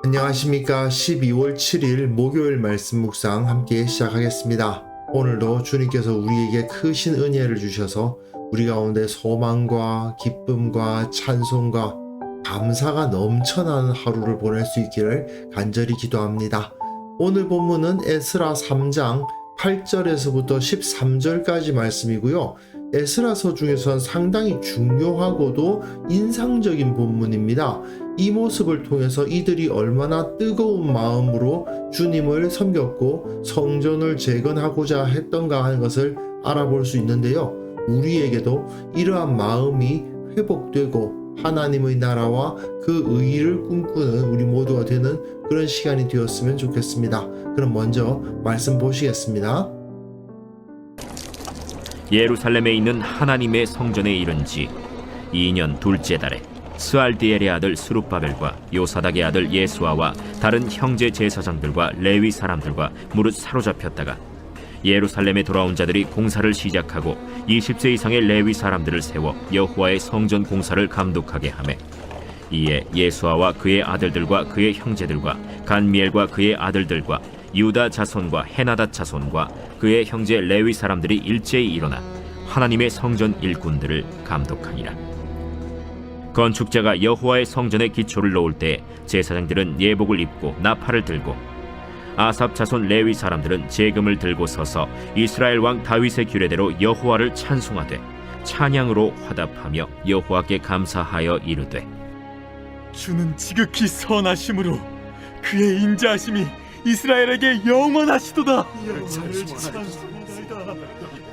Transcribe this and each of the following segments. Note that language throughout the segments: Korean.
안녕하십니까. 12월 7일 목요일 말씀 묵상 함께 시작하겠습니다. 오늘도 주님께서 우리에게 크신 은혜를 주셔서 우리 가운데 소망과 기쁨과 찬송과 감사가 넘쳐나는 하루를 보낼 수 있기를 간절히 기도합니다. 오늘 본문은 에스라 3장 8절에서부터 13절까지 말씀이고요. 에스라서 중에서는 상당히 중요하고도 인상적인 본문입니다. 이 모습을 통해서 이들이 얼마나 뜨거운 마음으로 주님을 섬겼고 성전을 재건하고자 했던가 하는 것을 알아볼 수 있는데요. 우리에게도 이러한 마음이 회복되고 하나님의 나라와 그 의의를 꿈꾸는 우리 모두가 되는 그런 시간이 되었으면 좋겠습니다. 그럼 먼저 말씀 보시겠습니다. 예루살렘에 있는 하나님의 성전에 이른 지 2년 둘째 달에 스알디엘의 아들 스룹바벨과 요사닥의 아들 예수아와 다른 형제 제사장들과 레위 사람들과 무릇 사로잡혔다가 예루살렘에 돌아온 자들이 공사를 시작하고 20세 이상의 레위 사람들을 세워 여호와의 성전 공사를 감독하게 하매 이에 예수아와 그의 아들들과 그의 형제들과 간미엘과 그의 아들들과 유다 자손과 헤나닷 자손과 그의 형제 레위 사람들이 일제히 일어나 하나님의 성전 일꾼들을 감독하니라. 건축자가 여호와의 성전에 기초를 놓을 때 제사장들은 예복을 입고 나팔을 들고 아삽 자손 레위 사람들은 제금을 들고 서서 이스라엘 왕 다윗의 규례대로 여호와를 찬송하되 찬양으로 화답하며 여호와께 감사하여 이르되 주는 지극히 선하심으로 그의 인자하심이 이스라엘에게 영원하시도다.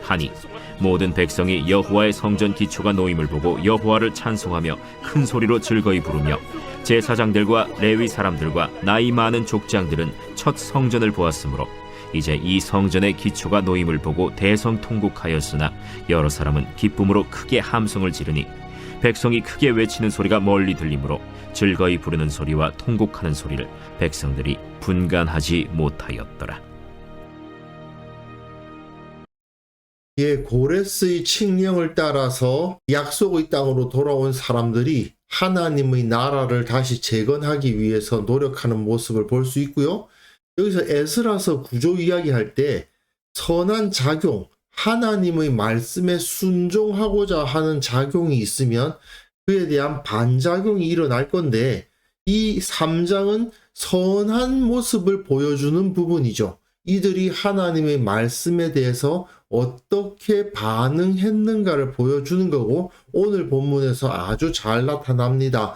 하니 모든 백성이 여호와의 성전 기초가 놓임을 보고 여호와를 찬송하며 큰 소리로 즐거이 부르며 제사장들과 레위 사람들과 나이 많은 족장들은 첫 성전을 보았으므로 이제 이 성전의 기초가 놓임을 보고 대성통곡하였으나 여러 사람은 기쁨으로 크게 함성을 지르니 백성이 크게 외치는 소리가 멀리 들리므로 즐거이 부르는 소리와 통곡하는 소리를 백성들이 분간하지 못하였더라. 고레스의 칙령을 따라서 약속의 땅으로 돌아온 사람들이 하나님의 나라를 다시 재건하기 위해서 노력하는 모습을 볼 수 있고요. 여기서 에스라서 구조 이야기할 때 선한 작용, 하나님의 말씀에 순종하고자 하는 작용이 있으면 그에 대한 반작용이 일어날 건데 이 3장은 선한 모습을 보여주는 부분이죠. 이들이 하나님의 말씀에 대해서 어떻게 반응했는가를 보여주는 거고 오늘 본문에서 아주 잘 나타납니다.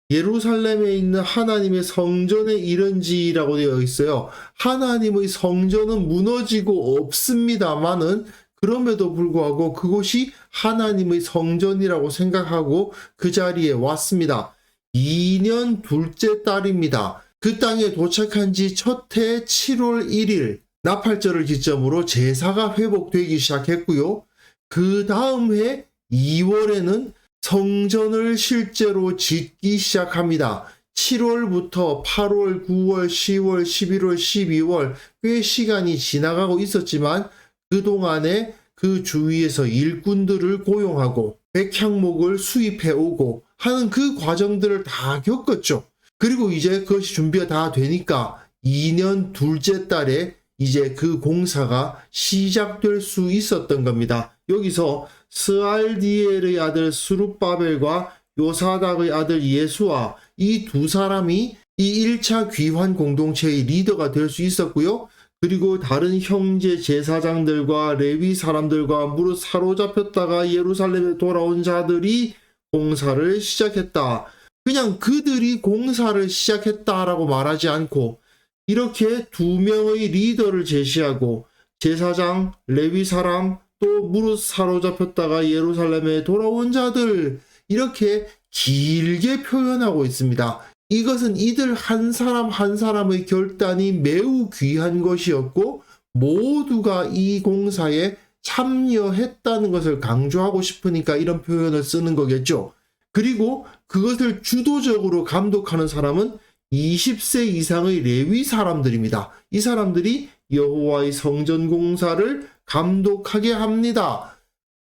예루살렘에 있는 하나님의 성전에 이른지라고 되어 있어요. 하나님의 성전은 무너지고 없습니다만은 그럼에도 불구하고 그곳이 하나님의 성전이라고 생각하고 그 자리에 왔습니다. 2년 둘째 달입니다. 그 땅에 도착한 지 첫 해 7월 1일 나팔절을 기점으로 제사가 회복되기 시작했고요. 그 다음 해 2월에는 성전을 실제로 짓기 시작합니다. 7월부터 8월, 9월, 10월, 11월, 12월 꽤 시간이 지나가고 있었지만 그동안에 그 주위에서 일꾼들을 고용하고 백향목을 수입해 오고 하는 그 과정들을 다 겪었죠. 그리고 이제 그것이 준비가 다 되니까 2년 둘째 달에 이제 그 공사가 시작될 수 있었던 겁니다. 여기서 스알디엘의 아들 스룹바벨과 요사닥의 아들 예수아 이 두 사람이 이 1차 귀환 공동체의 리더가 될 수 있었고요. 그리고 다른 형제 제사장들과 레위 사람들과 무릇 사로잡혔다가 예루살렘에 돌아온 자들이 공사를 시작했다. 그냥 그들이 공사를 시작했다라고 말하지 않고 이렇게 두 명의 리더를 제시하고 제사장, 레위 사람, 또 무릇 사로잡혔다가 예루살렘에 돌아온 자들 이렇게 길게 표현하고 있습니다. 이것은 이들 한 사람 한 사람의 결단이 매우 귀한 것이었고 모두가 이 공사에 참여했다는 것을 강조하고 싶으니까 이런 표현을 쓰는 거겠죠. 그리고 그것을 주도적으로 감독하는 사람은 20세 이상의 레위 사람들입니다. 이 사람들이 여호와의 성전 공사를 감독하게 합니다.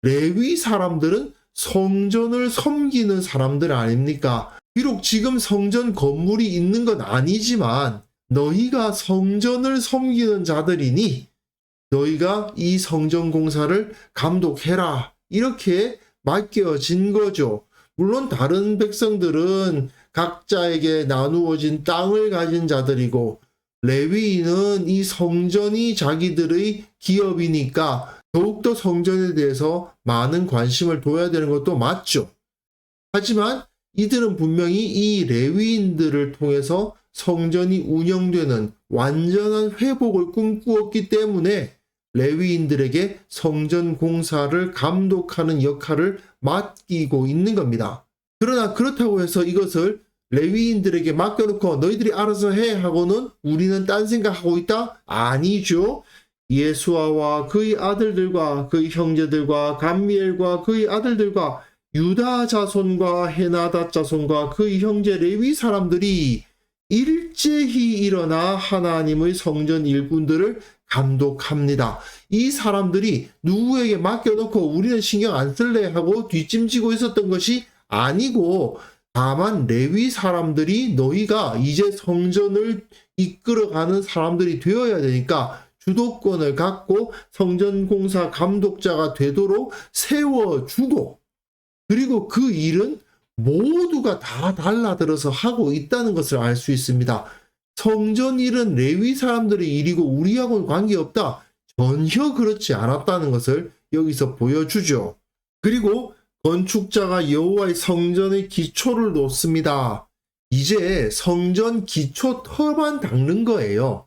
레위 사람들은 성전을 섬기는 사람들 아닙니까? 비록 지금 성전 건물이 있는 건 아니지만 너희가 성전을 섬기는 자들이니 너희가 이 성전 공사를 감독해라. 이렇게 맡겨진 거죠. 물론 다른 백성들은 각자에게 나누어진 땅을 가진 자들이고 레위인은 이 성전이 자기들의 기업이니까 더욱더 성전에 대해서 많은 관심을 둬야 되는 것도 맞죠. 하지만 이들은 분명히 이 레위인들을 통해서 성전이 운영되는 완전한 회복을 꿈꾸었기 때문에 레위인들에게 성전 공사를 감독하는 역할을 맡기고 있는 겁니다. 그러나 그렇다고 해서 이것을 레위인들에게 맡겨놓고 너희들이 알아서 해 하고는 우리는 딴 생각하고 있다? 아니죠. 예수아와 그의 아들들과 그의 형제들과 감미엘과 그의 아들들과 유다 자손과 헤나다 자손과 그의 형제 레위 사람들이 일제히 일어나 하나님의 성전 일꾼들을 감독합니다. 이 사람들이 누구에게 맡겨놓고 우리는 신경 안 쓸래 하고 뒷짐지고 있었던 것이 아니고 다만 레위 사람들이 너희가 이제 성전을 이끌어가는 사람들이 되어야 되니까 주도권을 갖고 성전 공사 감독자가 되도록 세워주고 그리고 그 일은 모두가 다 달라들어서 하고 있다는 것을 알 수 있습니다. 성전 일은 레위 사람들의 일이고 우리하고는 관계없다. 전혀 그렇지 않았다는 것을 여기서 보여주죠. 그리고 건축자가 여호와의 성전의 기초를 놓습니다. 이제 성전 기초 터만 닦는 거예요.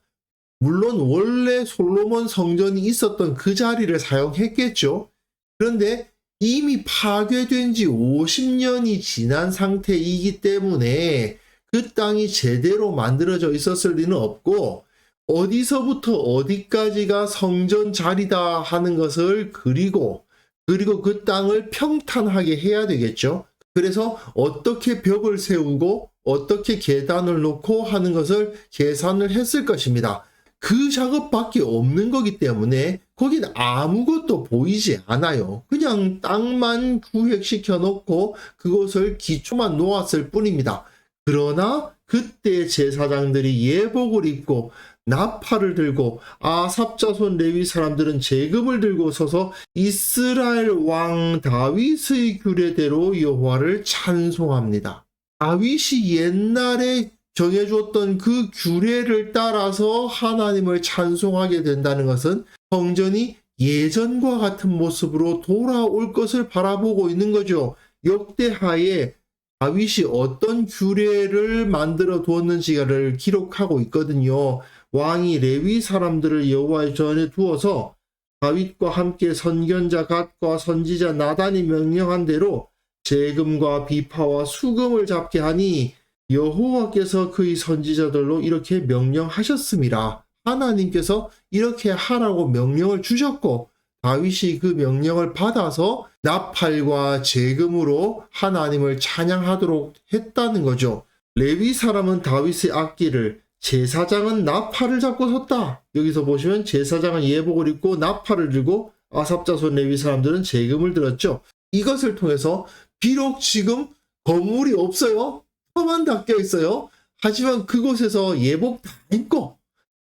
물론 원래 솔로몬 성전이 있었던 그 자리를 사용했겠죠. 그런데 이미 파괴된 지 50년이 지난 상태이기 때문에 그 땅이 제대로 만들어져 있었을 리는 없고 어디서부터 어디까지가 성전 자리다 하는 것을 그리고 그 땅을 평탄하게 해야 되겠죠. 그래서 어떻게 벽을 세우고 어떻게 계단을 놓고 하는 것을 계산을 했을 것입니다. 그 작업밖에 없는 거기 때문에 거긴 아무것도 보이지 않아요. 그냥 땅만 구획시켜 놓고 그것을 기초만 놓았을 뿐입니다. 그러나 그때 제사장들이 예복을 입고 나팔을 들고 아삽 자손 레위 사람들은 제금을 들고 서서 이스라엘 왕 다윗의 규례대로 여호와를 찬송합니다. 다윗이 옛날에 정해주었던 그 규례를 따라서 하나님을 찬송하게 된다는 것은 성전이 예전과 같은 모습으로 돌아올 것을 바라보고 있는 거죠. 역대하에 다윗이 어떤 규례를 만들어 두었는지를 기록하고 있거든요. 왕이 레위 사람들을 여호와의 전에 두어서 다윗과 함께 선견자 갓과 선지자 나단이 명령한 대로 제금과 비파와 수금을 잡게 하니 여호와께서 그의 선지자들로 이렇게 명령하셨습니다. 하나님께서 이렇게 하라고 명령을 주셨고 다윗이 그 명령을 받아서 나팔과 제금으로 하나님을 찬양하도록 했다는 거죠. 레위 사람은 다윗의 악기를, 제사장은 나팔을 잡고 섰다. 여기서 보시면 제사장은 예복을 입고 나팔을 들고 아삽 자손 레위 사람들은 제금을 들었죠. 이것을 통해서 비록 지금 건물이 없어요. 터만 닦여 있어요. 하지만 그곳에서 예복 다 입고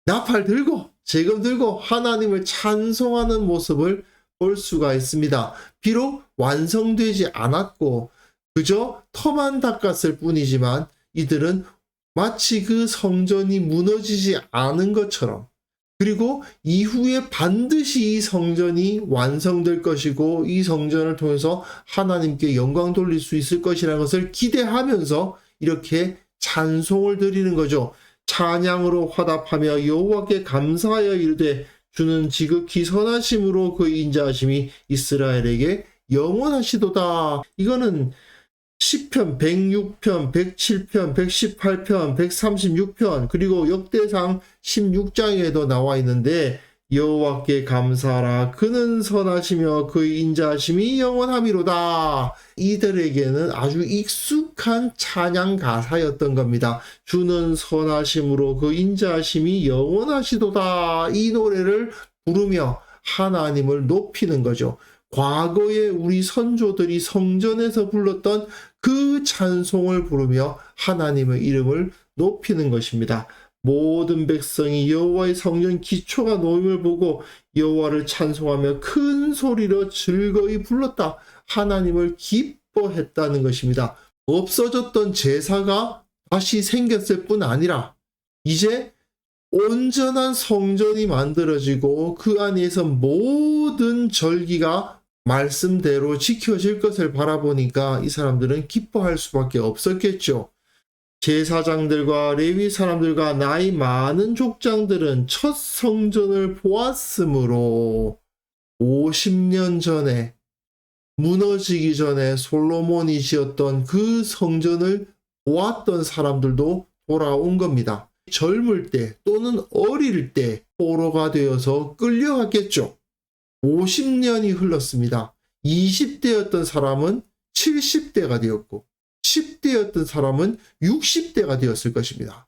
나팔 들고 제금 들고 하나님을 찬송하는 모습을 볼 수가 있습니다. 비록 완성되지 않았고 그저 터만 닦았을 뿐이지만 이들은 마치 그 성전이 무너지지 않은 것처럼 그리고 이후에 반드시 이 성전이 완성될 것이고 이 성전을 통해서 하나님께 영광 돌릴 수 있을 것이라는 것을 기대하면서 이렇게 찬송을 드리는 거죠. 찬양으로 화답하며 여호와께 감사하여 이르되 주는 지극히 선하심으로 그 인자하심이 이스라엘에게 영원하시도다. 이거는 시편 106편, 107편, 118편, 136편, 그리고 역대상 16장에도 나와 있는데 여호와께 감사하라. 그는 선하시며 그의 인자하심이 영원함이로다. 이들에게는 아주 익숙한 찬양 가사였던 겁니다. 주는 선하심으로 그 인자하심이 영원하시도다. 이 노래를 부르며 하나님을 높이는 거죠. 과거에 우리 선조들이 성전에서 불렀던 그 찬송을 부르며 하나님의 이름을 높이는 것입니다. 모든 백성이 여호와의 성전 기초가 놓임을 보고 여호와를 찬송하며 큰 소리로 즐거이 불렀다. 하나님을 기뻐했다는 것입니다. 없어졌던 제사가 다시 생겼을 뿐 아니라 이제 온전한 성전이 만들어지고 그 안에서 모든 절기가 말씀대로 지켜질 것을 바라보니까 이 사람들은 기뻐할 수밖에 없었겠죠. 제사장들과 레위 사람들과 나이 많은 족장들은 첫 성전을 보았으므로 50년 전에 무너지기 전에 솔로몬이 지었던 그 성전을 보았던 사람들도 돌아온 겁니다. 젊을 때 또는 어릴 때 포로가 되어서 끌려갔겠죠. 50년이 흘렀습니다. 20대였던 사람은 70대가 되었고 10대였던 사람은 60대가 되었을 것입니다.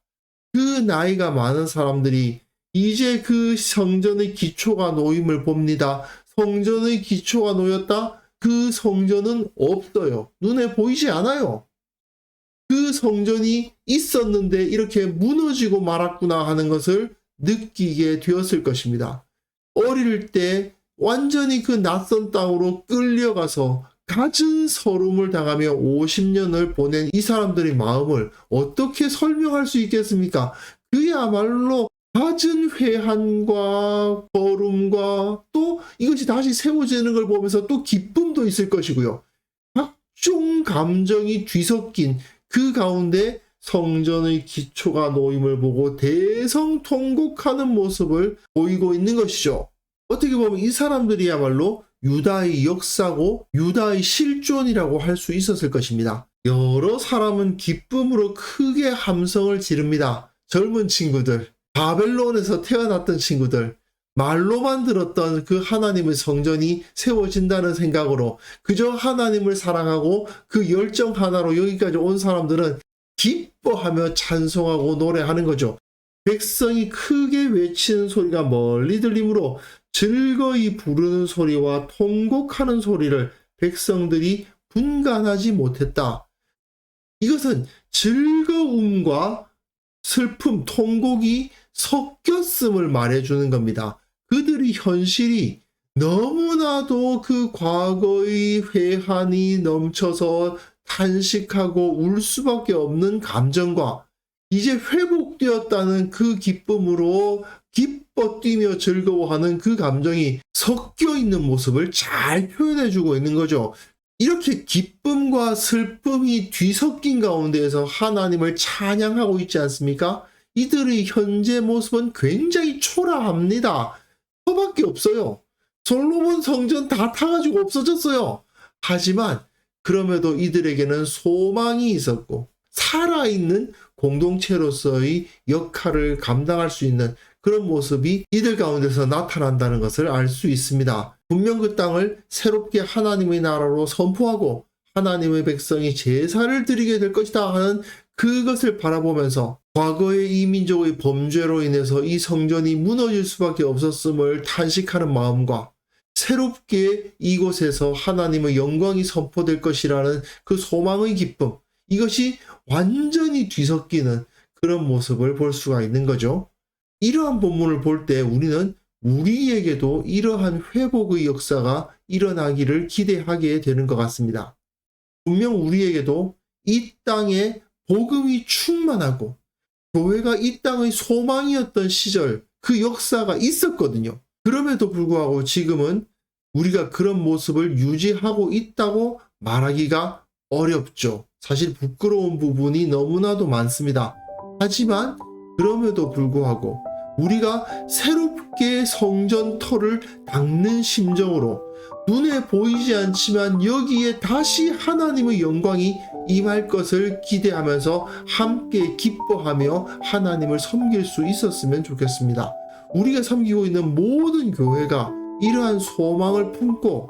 그 나이가 많은 사람들이 이제 그 성전의 기초가 놓임을 봅니다. 성전의 기초가 놓였다? 그 성전은 없어요. 눈에 보이지 않아요. 그 성전이 있었는데 이렇게 무너지고 말았구나 하는 것을 느끼게 되었을 것입니다. 어릴 때 완전히 그 낯선 땅으로 끌려가서 갖은 서름을 당하며 50년을 보낸 이 사람들의 마음을 어떻게 설명할 수 있겠습니까? 그야말로 갖은 회한과 거름과 또 이것이 다시 세워지는 걸 보면서 또 기쁨도 있을 것이고요. 각종 감정이 뒤섞인 그 가운데 성전의 기초가 놓임을 보고 대성통곡하는 모습을 보이고 있는 것이죠. 어떻게 보면 이 사람들이야말로 유다의 역사고 유다의 실존이라고 할 수 있었을 것입니다. 여러 사람은 기쁨으로 크게 함성을 지릅니다. 젊은 친구들, 바벨론에서 태어났던 친구들, 말로만 들었던 그 하나님의 성전이 세워진다는 생각으로 그저 하나님을 사랑하고 그 열정 하나로 여기까지 온 사람들은 기뻐하며 찬송하고 노래하는 거죠. 백성이 크게 외치는 소리가 멀리 들리므로 즐거이 부르는 소리와 통곡하는 소리를 백성들이 분간하지 못했다. 이것은 즐거움과 슬픔, 통곡이 섞였음을 말해주는 겁니다. 그들의 현실이 너무나도 그 과거의 회한이 넘쳐서 탄식하고 울 수밖에 없는 감정과 이제 회복되었다는 그 기쁨으로 기뻐 뛰며 즐거워하는 그 감정이 섞여 있는 모습을 잘 표현해주고 있는 거죠. 이렇게 기쁨과 슬픔이 뒤섞인 가운데에서 하나님을 찬양하고 있지 않습니까? 이들의 현재 모습은 굉장히 초라합니다. 저밖에 없어요. 솔로몬 성전 다 타가지고 없어졌어요. 하지만 그럼에도 이들에게는 소망이 있었고 살아있는 공동체로서의 역할을 감당할 수 있는 그런 모습이 이들 가운데서 나타난다는 것을 알 수 있습니다. 분명 그 땅을 새롭게 하나님의 나라로 선포하고 하나님의 백성이 제사를 드리게 될 것이다 하는 그것을 바라보면서 과거의 이 민족의 범죄로 인해서 이 성전이 무너질 수밖에 없었음을 탄식하는 마음과 새롭게 이곳에서 하나님의 영광이 선포될 것이라는 그 소망의 기쁨, 이것이 완전히 뒤섞이는 그런 모습을 볼 수가 있는 거죠. 이러한 본문을 볼 때 우리는 우리에게도 이러한 회복의 역사가 일어나기를 기대하게 되는 것 같습니다. 분명 우리에게도 이 땅에 복음이 충만하고 교회가 이 땅의 소망이었던 시절, 그 역사가 있었거든요. 그럼에도 불구하고 지금은 우리가 그런 모습을 유지하고 있다고 말하기가 어렵죠. 사실 부끄러운 부분이 너무나도 많습니다. 하지만 그럼에도 불구하고 우리가 새롭게 성전터를 닦는 심정으로 눈에 보이지 않지만 여기에 다시 하나님의 영광이 임할 것을 기대하면서 함께 기뻐하며 하나님을 섬길 수 있었으면 좋겠습니다. 우리가 섬기고 있는 모든 교회가 이러한 소망을 품고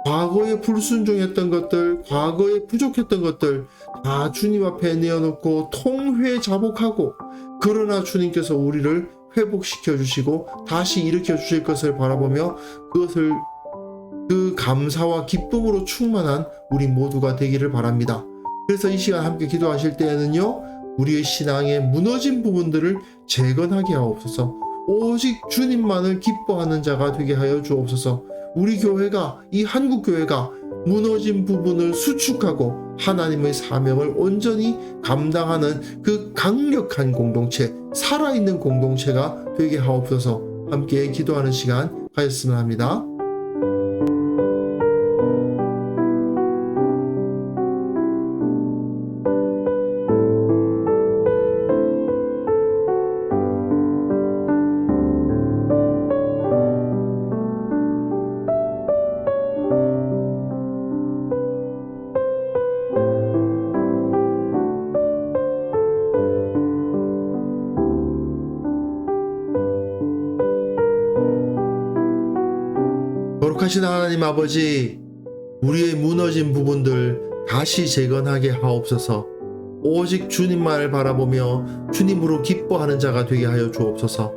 과거에 불순종했던 것들, 과거에 부족했던 것들 다 주님 앞에 내어놓고 통회자복하고, 그러나 주님께서 우리를 회복시켜 주시고 다시 일으켜 주실 것을 바라보며 그것을 그 감사와 기쁨으로 충만한 우리 모두가 되기를 바랍니다. 그래서 이 시간 함께 기도하실 때에는요, 우리의 신앙의 무너진 부분들을 재건하게 하옵소서. 오직 주님만을 기뻐하는 자가 되게 하여 주옵소서. 우리 교회가, 이 한국 교회가 무너진 부분을 수축하고 하나님의 사명을 온전히 감당하는 그 강력한 공동체, 살아있는 공동체가 되게 하옵소서. 함께 기도하는 시간 가졌으면 합니다. 거룩하신 하나님 아버지, 우리의 무너진 부분들 다시 재건하게 하옵소서. 오직 주님만을 바라보며 주님으로 기뻐하는 자가 되게 하여 주옵소서.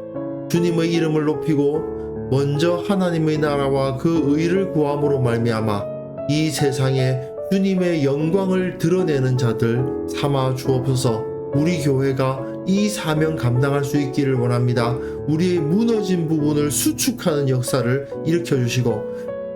주님의 이름을 높이고 먼저 하나님의 나라와 그 의를 구함으로 말미암아 이 세상에 주님의 영광을 드러내는 자들 삼아 주옵소서. 우리 교회가 이 사명 감당할 수 있기를 원합니다. 우리의 무너진 부분을 수축하는 역사를 일으켜 주시고,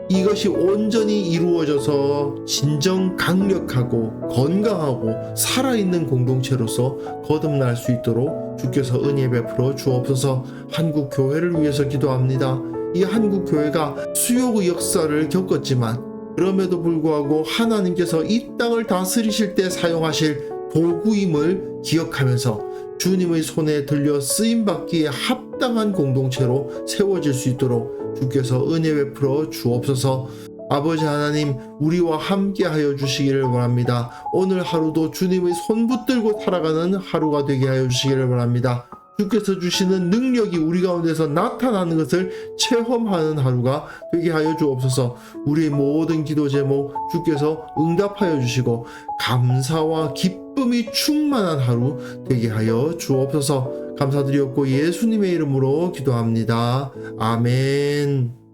이것이 온전히 이루어져서 진정 강력하고 건강하고 살아있는 공동체로서 거듭날 수 있도록 주께서 은혜 베풀어 주옵소서. 한국 교회를 위해서 기도합니다. 이 한국 교회가 수욕의 역사를 겪었지만 그럼에도 불구하고 하나님께서 이 땅을 다스리실 때 사용하실 도구임을 기억하면서 주님의 손에 들려 쓰임받기에 합당한 공동체로 세워질 수 있도록 주께서 은혜 베풀어 주옵소서. 아버지 하나님, 우리와 함께 하여 주시기를 원합니다. 오늘 하루도 주님의 손 붙들고 살아가는 하루가 되게 하여 주시기를 원합니다. 주께서 주시는 능력이 우리 가운데서 나타나는 것을 체험하는 하루가 되게 하여 주옵소서. 우리의 모든 기도 제목 주께서 응답하여 주시고 감사와 기쁨이 충만한 하루 되게 하여 주옵소서. 감사드리옵고 예수님의 이름으로 기도합니다. 아멘.